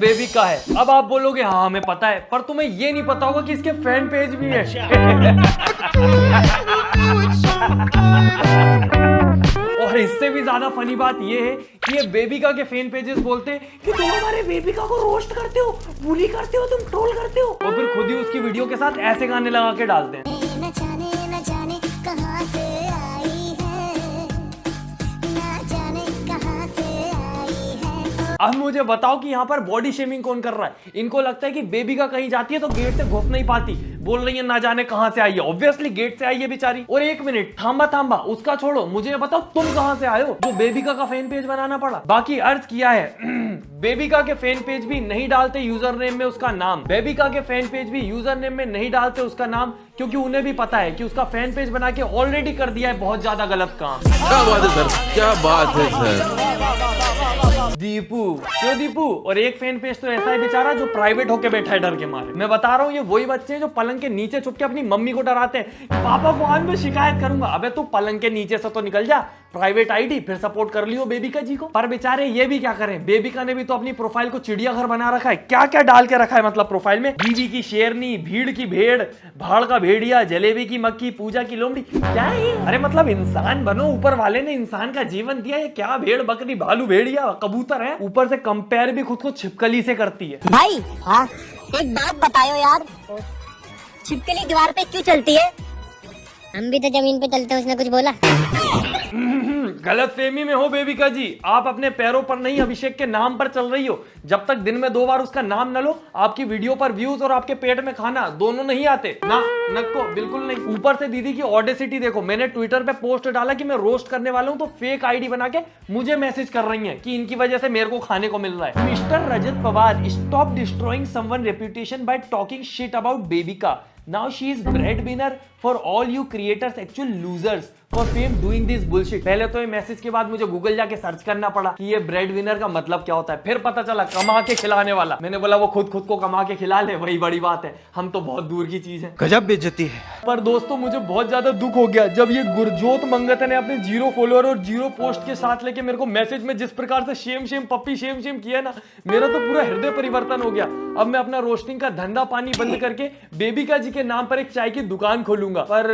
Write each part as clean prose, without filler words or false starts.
बेबिका है। अब आप बोलोगे हाँ हमें पता है, पर तुम्हें ये नहीं पता होगा कि इसके फैन पेज भी है। और इससे भी ज्यादा फनी बात ये है कि ये बेबिका के फैन पेजेस बोलते हैं कि तुम हमारे बेबिका को रोस्ट करते हो, बुली करते हो, तुम ट्रोल करते हो, और फिर खुद ही उसकी वीडियो के साथ ऐसे गाने लगा के डालते हैं। न जाने कहां से आई है, न जाने कहां से आई है। अब मुझे बताओ कि यहाँ पर बॉडी शेमिंग कौन कर रहा है? इनको लगता है कि बेबिका कहीं जाती है तो गेट से घुस नहीं पाती, बोल रही है ना जाने कहां से आई है। ऑब्वियसली गेट से आई है बेचारी। और एक मिनट थांबा, उसका छोड़ो, मुझे ये बताओ तुम कहां से आए हो जो बेबिका का फैन पेज बनाना पड़ा? बाकी अर्ज किया है बेबिका के फैन पेज भी नहीं डालते यूजर नेम में उसका नाम। बेबिका के फैन पेज भी यूजर नेम में नहीं डालते उसका नाम, क्योंकि उन्हें भी पता है कि उसका फैन पेज बना के ऑलरेडी कर दिया है बहुत ज्यादा गलत काम। क्या बात है सर, क्या बात है सर। दीपू, क्यों दीपू? और एक फैन पेज तो ऐसा है बेचारा जो प्राइवेट होके बैठा है डर के मारे। मैं बता रहा हूँ, ये वही बच्चे हैं जो पलंग के नीचे छुप के अपनी मम्मी को डराते हैं, पापा को आज मैं शिकायत करूंगा। अबे तू पलंग के नीचे से तो निकल जा, प्राइवेट आईडी, फिर सपोर्ट कर लियो बेबिका जी को। पर बेचारे ये भी क्या करें, बेबिका ने भी तो अपनी प्रोफाइल को चिड़ियाघर बना रखा है। क्या क्या डाल के रखा है मतलब प्रोफाइल में? बीवी की शेरनी, भीड़ की भेड़, भाड़ का भेड़िया, जलेबी की मक्खी, पूजा की लोमड़ी। क्या है ये? अरे मतलब इंसान बनो, ऊपर वाले ने इंसान का जीवन दिया। ये क्या भेड़ बकरी भालू भेड़िया कबूतर है? ऊपर से कंपेयर भी खुद को छिपकली से करती है। भाई हाँ, एक बात बताओ यार, छिपकली दीवार पे क्यों चलती है? हम भी तो जमीन पे चलते हैं, उसने कुछ बोला? गलत फहमी में हो बेबिका जी, आप अपने पैरों पर नहीं अभिषेक के नाम पर चल रही हो। जब तक दिन में 2 बार उसका नाम न लो, आपकी वीडियो पर व्यूज और आपके पेट में खाना दोनों नहीं आते ना। नको बिल्कुल नहीं। ऊपर से दीदी की ऑडेसिटी देखो, मैंने ट्विटर पे पोस्ट डाला कि मैं रोस्ट करने वाला हूं, तो फेक आईडी बना के मुझे मैसेज कर रही हैं कि इनकी वजह से मेरे को खाने को मिल रहा है। Mister Rajat Pawar, stop destroying someone reputation bye talking shit about bebinca. Now she is breadwinner for all you creators, actual losers for fame doing this bullshit। पहले तो ये मैसेज के बाद मुझे गूगल जाके सर्च करना पड़ा कि ये ब्रेड विनर का मतलब क्या होता है, फिर पता चला कमा के खिलाने वाला। मैंने बोला वो खुद को कमा के खिला ले, वही बड़ी बात है, हम तो बहुत दूर की चीज है। गजब बेइज्जती है। पर दोस्तों मुझे बहुत ज्यादा दुख हो गया जब ये गुरजोत मंगत ने अपने 0 फॉलोअर और 0 पोस्ट के साथ लेके मेरे को मैसेज में जिस प्रकार से शेम पप्पी शेम किया ना, मेरा तो पूरा हृदय परिवर्तन हो गया। अब मैं अपना रोस्टिंग का धंधा पानी बंद करके बेबिका जी के नाम पर एक चाय की दुकान खोलूंगा। पर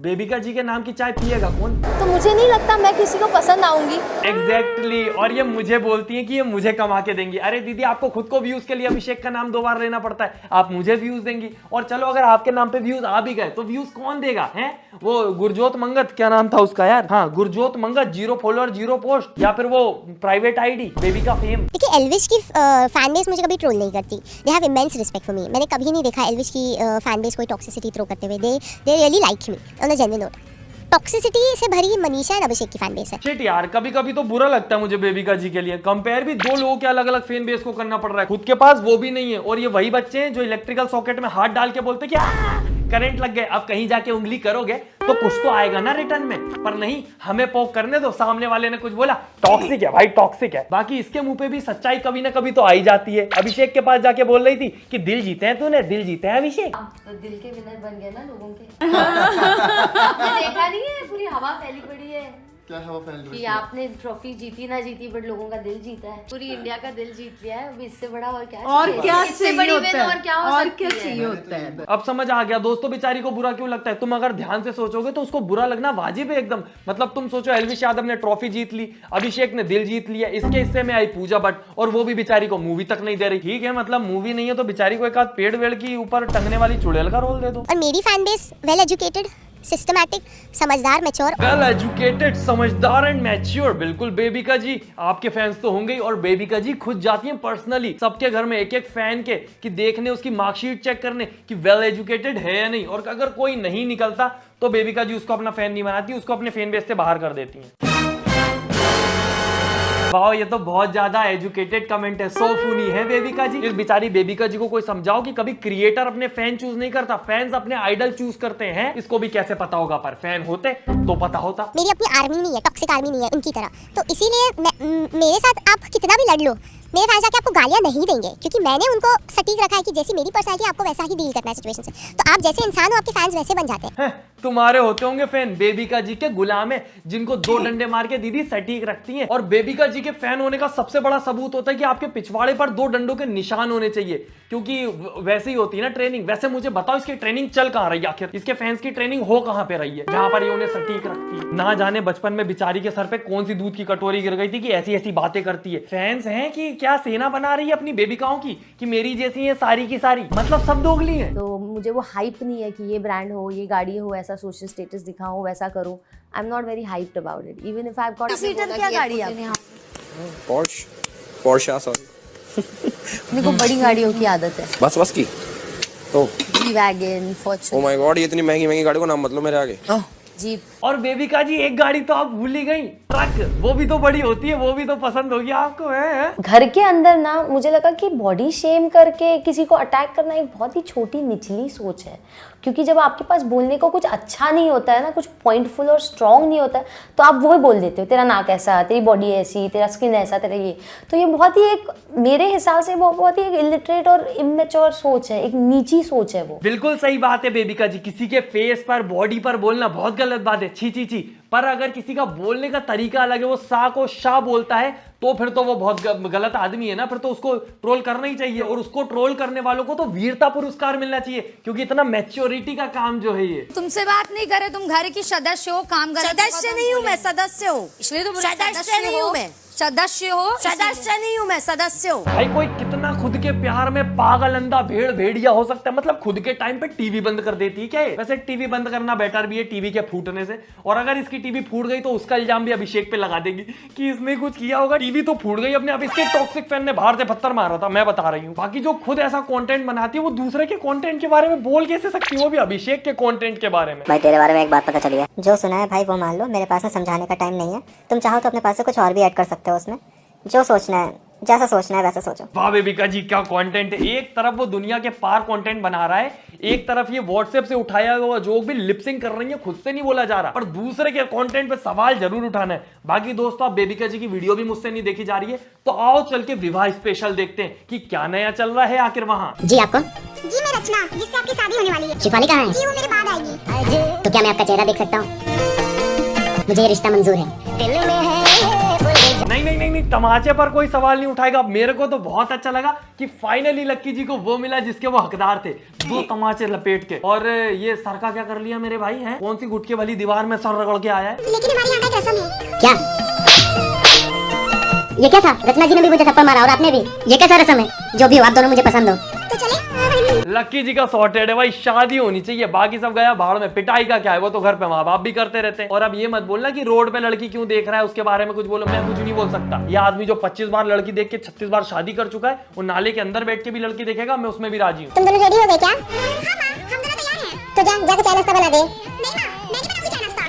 बेबिका जी के नाम की चाय पिएगा कौन? तो मुझे नहीं लगता मैं किसी को पसंद आऊंगी। एग्जैक्टली। और ये मुझे बोलती है कि ये मुझे कमा के देंगी। अरे दीदी, आपको खुद को व्यूज के लिए अभिषेक का नाम 2 बार लेना पड़ता है, आप मुझे व्यूज देंगी। और चलो अगर आपके नाम पे व्यूज आ भी गए तो व्यूज कौन देगा? हैं वो गुरजोत मंगत, क्या नाम था उसका यार? हाँ, गुरजोत मंगत, 0 फॉलोअर 0 पोस्ट, या फिर वो प्राइवेट आईडी बेबिका फेम। देखिए, एल्विश की फैन बेस मुझे कभी ट्रोल नहीं करती। They have immense respect for me. मैंने कभी नहीं देखा एल्विश की फैन बेस कोई टॉक्सिसिटी थ्रो करते हुए। They really like me on a genuine note. Toxicity से भरी मनीषा एंड अभिषेक की फैन बेस है। शिट यार, कभी तो बुरा लगता है मुझे बेबिका जी के लिए। कंपेयर भी 2 लोगों के अलग-अलग फैन बेस को करना पड़ रहा है, खुद के पास वो भी नहीं है। और ये वही बच्चे हैं जो इलेक्ट्रिकल सॉकेट में हाथ डाल के बोलते कि करंट लग गए। अब कहीं जाके उंगली करोगे तो कुछ तो आएगा ना रिटर्न में, पर नहीं, हमें पोक करने दो। सामने वाले ने कुछ बोला, टॉक्सिक है भाई, टॉक्सिक है। बाकी इसके मुंह पे भी सच्चाई कभी ना कभी तो आ ही जाती है। अभिषेक के पास जाके बोल रही थी कि दिल जीते हैं तूने, दिल जीते हैं अभिषेक। तो दिल के विनर बन गए ना लोगों के। आपने देखा नहीं है, पूरी हवा फैली पड़ी है। क्या हवा फैल रही है कि आपने ट्रॉफी जीती ना जीती, बट लोगों का दिल जीता है, पूरी इंडिया का दिल जीत लिया है। अब इससे बड़ा और क्या इससे बड़ी विन और क्या हो सकती है? अब समझ आ गया दोस्तों, बेचारी को बुरा क्यों लगता है। तुम अगर ध्यान से सोचोगे तो उसको बुरा लगना वाजिब है एकदम। मतलब तुम सोचो, एल्विश यादव ने ट्रॉफी जीत ली, अभिषेक ने दिल जीत लिया, इसके हिस्से में आई पूजा भट्ट, और वो भी बेचारी को मूवी तक नहीं दे रही। ठीक है, मतलब मूवी नहीं है तो बेचारी को एक आध पेड़ वेड़ की ऊपर टंगने वाली चुड़ैल का रोल दे दो। और मेरी fan base well educated, systematic, समझदार, मैच्योर। वेल एजुकेटेड, समझदार एंड मैच्योर। बिल्कुल बेबिका जी, आपके फैंस तो होंगे ही, और बेबिका जी खुद जाती हैं पर्सनली सबके घर में एक फैन के, कि देखने, उसकी मार्कशीट चेक करने कि वेल एजुकेटेड है या नहीं। और अगर कोई नहीं निकलता तो बेबिका जी उसको अपना फैन नहीं बनाती, उसको अपने फैन बेस से बाहर कर देती हैं। वाह, ये तो बहुत ज्यादा एजुकेटेड कमेंट है, सो फनी है बेबिका जी। इस बेचारी बेबिका जी को कोई समझाओ कि कभी क्रिएटर अपने फैन चूज नहीं करता, फैंस अपने आइडल चूज करते हैं। इसको भी कैसे पता होगा, पर फैन होते तो पता होता। मेरी अपनी आर्मी नहीं है, टॉक्सिक आर्मी नहीं है उनकी तरह, तो इसीलिए मेरे साथ आप कितना भी लड़ लो, मेरे फैंस जाके आपको गालियां नहीं देंगे, क्योंकि मैंने उनको सटीक रखा है कि जैसी मेरी पर्सनैलिटी आपको वैसा ही डील करना है सिचुएशन से। तो आप जैसे इंसान हो, आपके फैंस वैसे बन जाते हैं। तुम्हारे होते होंगे फैन बेबिका जी के गुलाम है, जिनको 2 डंडे मार के दीदी सटीक रखती हैं। और बेबिका जी के फैन होने का सबसे बड़ा सबूत होता है कि आपके पिछवाड़े पर 2 डंडों के निशान होने चाहिए, क्योंकि वैसे ही होती है ना ट्रेनिंग। वैसे मुझे बताओ इसकी ट्रेनिंग चल कहाँ रही है आखिर, इसके फैंस की ट्रेनिंग हो कहाँ पे रही है जहां पर ये उन्हें सटीक रखती है। ना जाने बचपन में बेचारी के सर पे कौन सी दूध की कटोरी गिर गई थी कि ऐसी ऐसी बातें करती है। फैंस हैं कि क्या सेना बना रही है अपनी बेबिकाओं की कि मेरी जैसी है सारी की सारी, मतलब सब दोगली है। तो मुझे वो हाइप नहीं है कि ये ब्रांड हो, ये गाड़ी हो, ऐसा सोशल स्टेटस दिखाऊं, वैसा करूं। I am not very hyped about it, even if I have got seater. क्या गाड़ी है? पोर्शे सॉरी मेरे को बड़ी गाड़ियों की आदत है। बस की तो जी-वैगन, फॉर्च्यूनर। ओ माय गॉड, ये इतनी महंगी गाड़ी को नाम मतलब मेरे आगे। जीप। और बेबिका जी एक गाड़ी तो आप भूल ही गई, ट्रक। वो भी तो बड़ी होती है, वो भी तो पसंद होगी आपको है? घर के अंदर ना मुझे लगा कि बॉडी शेम करके किसी को अटैक करना एक बहुत ही छोटी निचली सोच है, क्योंकि जब आपके पास बोलने को कुछ अच्छा नहीं होता है ना, कुछ पॉइंटफुल और स्ट्रॉन्ग नहीं होता है, तो आप वो ही बोल देते हो, तेरा नाक ऐसा, तेरी बॉडी ऐसी, तेरा स्किन ऐसा, तेरा ये। तो ये बहुत ही एक, मेरे हिसाब से वो बहुत ही एक इलिटरेट और इमेच्योर सोच है, एक नीची सोच है वो। बिल्कुल सही बात है बेबिका जी, किसी के फेस पर बॉडी पर बोलना बहुत गलत बात है, छी छी छी। पर अगर किसी का बोलने का तरीका अलग है, वो सा को शाह बोलता है, तो फिर तो वो बहुत गलत आदमी है ना, फिर तो उसको ट्रोल करना ही चाहिए। और उसको ट्रोल करने वालों को तो वीरता पुरस्कार मिलना चाहिए, क्योंकि इतना मैच्योरिटी का काम जो है ये। तुमसे बात नहीं करे, तुम घर की सदस्य हो, काम कर। सदस्य नहीं हूँ मैं, सदस्य हूँ। इसलिए तो सदस्य नहीं हूँ मैं, सदस्य हो। सदस्य नहीं हूँ मैं, सदस्य हूँ। भाई कोई कितना खुद के प्यार में पागल अंधा भेड़ भेड़िया हो सकता है, मतलब खुद के टाइम पे टीवी बंद कर देती है क्या ये? वैसे टीवी बंद करना बेटर भी है टीवी के फूटने से। और अगर इसकी टीवी फूट गई तो उसका इल्जाम भी अभिषेक पे लगा देगी कि इसने कुछ किया होगा, टीवी तो फूट गई अपने आप। इसके टॉक्सिक फैन ने बाहर से पत्थर मारा था, मैं बता रही हूँ। बाकी जो खुद ऐसा कंटेंट बनाती है वो दूसरे के कंटेंट के बारे में बोल कैसे सकती है, वो भी अभिषेक के कंटेंट के बारे में। भाई तेरे बारे में एक बात पता चली है, जो सुना है भाई वो मान लो, मेरे पास में समझाने का टाइम नहीं है। तुम चाहो तो अपने पास से कुछ और भी ऐड कर सकते हो उसमें, जो सोचना है, जैसा सोचना है वैसा सोचो। वाह बेबिका जी क्या कंटेंट है। एक तरफ वो दुनिया के पार कंटेंट बना रहा है, एक तरफ ये व्हाट्सएप से उठाया हुआ जोक भी लिपसिंग कर रही है, खुद से नहीं बोला जा रहा, पर दूसरे के कंटेंट पे सवाल जरूर उठाना है। बाकी दोस्तों, आप बेबिका जी की वीडियो भी मुझसे नहीं देखी जा रही है, तो आओ चल के विवाह स्पेशल देखते हैं कि क्या नया चल रहा है आखिर वहाँ। जी आपको? जी मैं रचना, जिससे आपकी शादी होने वाली है। शिफाली कहाँ है? जी वो मेरे बाद आएगी। तो क्या मैं आपका चेहरा देख सकता हूँ? मुझे ये रिश्ता मंजूर है। दिल में है नहीं, तमाचे पर कोई सवाल नहीं उठाएगा। मेरे को तो बहुत अच्छा लगा कि फाइनली लक्की जी को वो मिला जिसके वो हकदार थे, 2 तमाचे लपेट के। और ये सर का क्या कर लिया मेरे भाई हैं? कौन सी गुटके वाली दीवार में सर रगड़ के आया है? लेकिन हमारी यहाँ का एक रस्म है। क्या? ये क्या था? रचना जी ने भी मुझे थप्पड़ मारा और आपने भी। ये कैसा रस्म है? जो भी हो, आप दोनों मुझे पसंद हो। तो चले? लक्की जी का सॉर्टेड है भाई, शादी होनी चाहिए, बाकी सब गया भाड़ में। पिटाई का क्या है, वो तो घर पे माँ बाप भी करते रहते हैं। और अब ये मत बोलना कि रोड पे लड़की क्यों देख रहा है उसके बारे में कुछ बोलो, मैं कुछ नहीं बोल सकता। ये आदमी जो 25 बार लड़की देख के 36 बार शादी कर चुका है, वो नाले के अंदर बैठ के भी लड़की देखेगा, मैं उसमें भी राजी हूँ। तुम दोनों रेडी हो गए क्या? हाँ, हम दोनों तैयार हैं। तो जाके चाय नाश्ता बना दे। नहीं माँ, मैं नहीं बनाऊंगी चाय नाश्ता।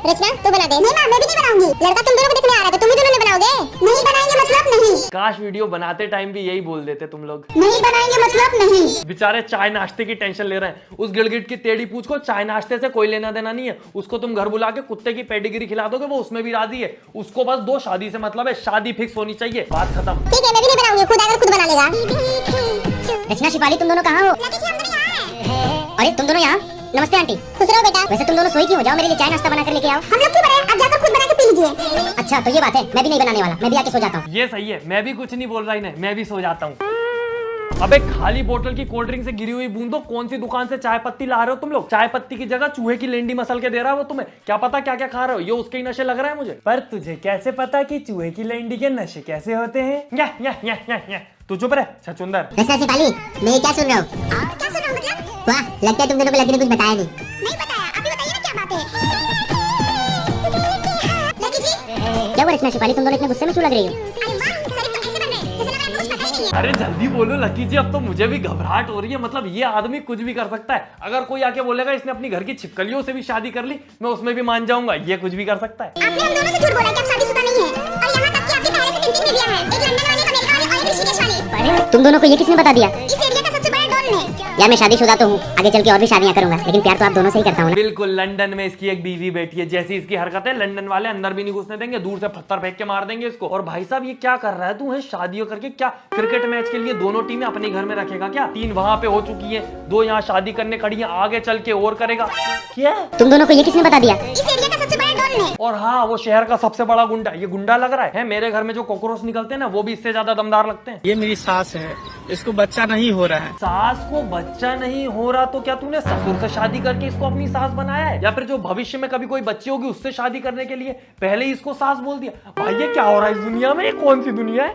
रचना तू बना दे। नहीं माँ, मैं भी नहीं बनाऊंगी। लड़का तुम दोनों को देखने आ रहा है, तो तुम ही दोनों ने बनाओगे। नहीं बनाएंगे मतलब नहीं। काश वीडियो बनाते टाइम भी यही बोल देते तुम लोग। नहीं बनाएंगे मतलब नहीं। बेचारे चाय नाश्ते की टेंशन ले रहे हैं। उस गिड़गिट की टेढ़ी पूछ को चाय नाश्ते से कोई लेना देना नहीं है। उसको तुम घर बुला के कुत्ते की पेडिग्री खिला दोगे, वो उसमें भी राजी है। उसको बस 2 शादी से मतलब है, शादी फिक्स होनी चाहिए, बात खत्म। ठीक है, मैं भी नहीं बनाऊंगी, खुद आकर खुद बना लेगा। रचना शिफाली तुम दोनों कहाँ हो? अरे तुम दोनों यहाँ? नमस्ते आंटी। खुश रहो बेटा। वैसे तुम दोनों सोई क्यों हो? जाओ मेरे लिए चाय नाश्ता बना कर लेके आओ। हम लोग क्यों बनाएं? आप जाकर खुद बना के पी लीजिए। अच्छा तो ये बात है, मैं भी नहीं बनाने वाला, मैं भी आके सो जाता हूँ। ये सही है, मैं भी कुछ नहीं बोल रहा इन्हें, मैं भी सो जाता हूँ। अबे खाली बोतल की कोल्ड ड्रिंक से गिरी हुई बूंदों, कौन सी दुकान से चाय पत्ती ला रहे हो तुम लोग? चाय पत्ती की जगह चूहे की लेंडी मसल के दे रहा है वो तुम्हें। क्या पता क्या क्या खा रहे हो, ये उसके ही नशे लग रहा है मुझे। पर तुझे कैसे पता कि चूहे की लेंडी के नशे कैसे होते हैं? या तू चुप रह छछुंदर। रचना शिफाली, मैं क्या सुन रहा हूँ? क्या सुन रहा हूँ मतलब? वाह, लगता है तुम दोनों को लड़की ने कुछ बताया नहीं। नहीं बताया, अभी बताइए ना क्या बात है। लकी जी क्या हुआ रचना शिफाली, तुम दोनों इतने गुस्से में क्यों लग रही हो? अरे वाह, शरीफ तो ऐसे बन रहे हैं जैसे लग रहा है आपको कुछ पता ही नहीं है। अरे जल्दी बोलो लकी जी, अब तो मुझे भी घबराहट हो रही है। मतलब ये आदमी कुछ भी कर सकता है। अगर कोई आके बोलेगा इसने अपनी घर की छिपकलियों से भी शादी कर ली, मैं उसमें भी मान जाऊंगा। ये कुछ भी कर सकता है। आपने हम दोनों से झूठ बोला कि आप शादीशुदा नहीं है, और यहाँ तक कि आपके पहले से 3 बेबियां हैं, एक लंदन वाली, एक अमेरिका वाली और एक ऋषिकेश वाली। तुम दोनों को ये किसने बता दिया? इस एरिया का सबसे बड़ा डॉन है। यार मैं शादीशुदा तो हूँ, आगे चल के और भी शादियां करूंगा, लेकिन प्यार तो आप दोनों से ही करता हूँ। बिल्कुल, लंदन में इसकी एक बीवी बैठी है, जैसी इसकी हरकत है लंदन वाले अंदर भी नहीं घुसने देंगे, दूर से पत्थर फेंक के मार देंगे इसको। और भाई साहब ये क्या कर रहा है तू, है शादियों करके क्या क्रिकेट मैच के लिए दोनों टीमें अपने घर में रखेगा क्या? 3 वहां पे हो चुकी है, 2 यहाँ शादी करने खड़ी है, आगे चल के और करेगा क्या? तुम दोनों को ये किसने बता दिया? इस एरिया का सबसे बड़ा डॉन है। और हाँ, वो शहर का सबसे बड़ा गुंडा, ये गुंडा लग रहा है। मेरे घर में जो कॉकरोच निकलते हैं ना, वो भी इससे ज्यादा दमदार लगते हैं। ये मेरी सास है, इसको बच्चा नहीं हो रहा है। सास को बच्चा नहीं हो रहा तो क्या तूने ससुर से शादी करके इसको अपनी सास बनाया है, या फिर जो भविष्य में कभी कोई बच्ची होगी उससे शादी करने के लिए पहले ही इसको सास बोल दिया? भाई ये क्या हो रहा है इस दुनिया में, ये कौन सी दुनिया है?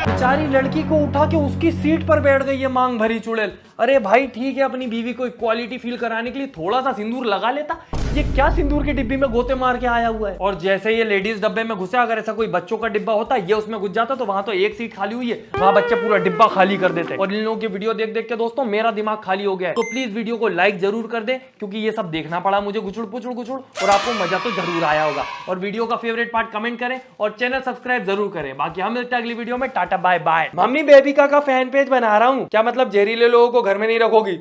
बेचारी लड़की को उठा के उसकी सीट पर बैठ गई है मांग भरी चुड़ैल। अरे भाई ठीक है, अपनी बीवी को इक्वालिटी फील कराने के लिए थोड़ा सा सिंदूर लगा लेता, ये क्या सिंदूर की डिब्बी में गोते मार के आया हुआ है। और जैसे ये लेडीज डब्बे में घुसा, अगर ऐसा कोई बच्चों का डिब्बा होता ये उसमें घुस जाता तो वहां तो एक सीट खाली हुई है, वहां बच्चे पूरा डिब्बा खाली कर देते। और इन लोगों की वीडियो देख देख के दोस्तों मेरा दिमाग खाली हो गया है। तो प्लीज वीडियो को लाइक जरूर कर दे, क्योंकि ये सब देखना पड़ा मुझे गुचुड़ पुचुड़ गुचुड़, और आपको मजा तो जरूर आया होगा। और वीडियो का फेवरेट पार्ट कमेंट करें और चैनल सब्सक्राइब जरूर करें। बाकी हम मिलते हैं अगली वीडियो में, टाटा बाय बाय। मम्मी बेबिका का फैन पेज बना रहा हूँ, क्या मतलब जहरीले लोगों को घर में नहीं रखोगी?